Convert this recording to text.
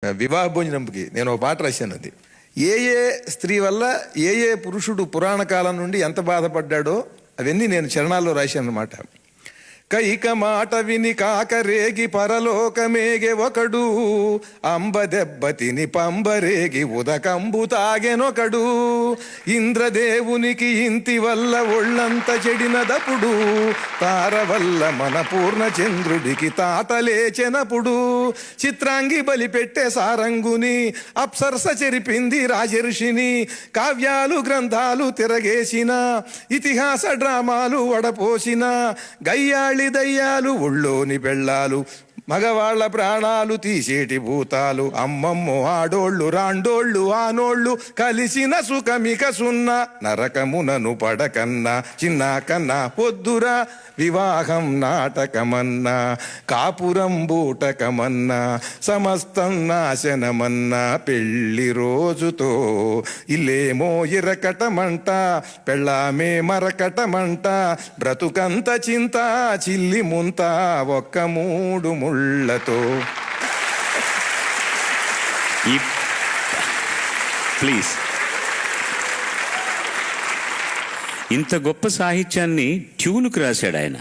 వివాహ భోజనంకి నేను ఒక పాట రాశాను. అది ఏ ఏ స్త్రీ వల్ల ఏ ఏ పురుషుడు పురాణ కాలం నుండి ఎంత బాధపడ్డాడో అవన్నీ నేను చరణాల్లో రాశాను అన్నమాట. కైక మాట విని కాకరేగి పరలోకమేగే ఒకడు, అంబ దెబ్బ తిని పంబరేగి ఉదకంబు తాగెనొకడు, ఇంద్రదేవునికి ఇంతి వల్ల ఒళ్ళంత చెడినదపుడు, తార వల్ల మన పూర్ణచంద్రుడికి తాత లేచెనపుడు, చిత్రాంగి బలి పెట్టే సారంగుని అప్సరస చెరిపింది రాజర్షిని, కావ్యాలు గ్రంథాలు తిరగేసిన ఇతిహాస డ్రామాలు వడపోసిన, గయ్యాళి దయ్యాలు ఒళ్ళోని బెళ్ళాలు మగవాళ్ల ప్రాణాలు తీసేటి భూతాలు, అమ్మమ్మో ఆడోళ్ళు రాండోళ్ళు ఆనోళ్ళు కలిసిన సుఖమిక సున్న, నరకమునను పడకన్నా చిన్న కన్నా పొద్దురా, వివాహం నాటకమన్నా కాపురం బూటకమన్నా సమస్తం నాశనమన్నా, పెళ్లి రోజుతో ఇల్లేమో ఇరకటమంట పెళ్ళామే మరకటమంట, బ్రతుకంత చింత చిల్లి ముంత ఒక్క మూడు ముళ్ళతో. ప్లీజ్, ఇంత గొప్ప సాహిత్యాన్ని ట్యూన్కు రాశాడు ఆయన.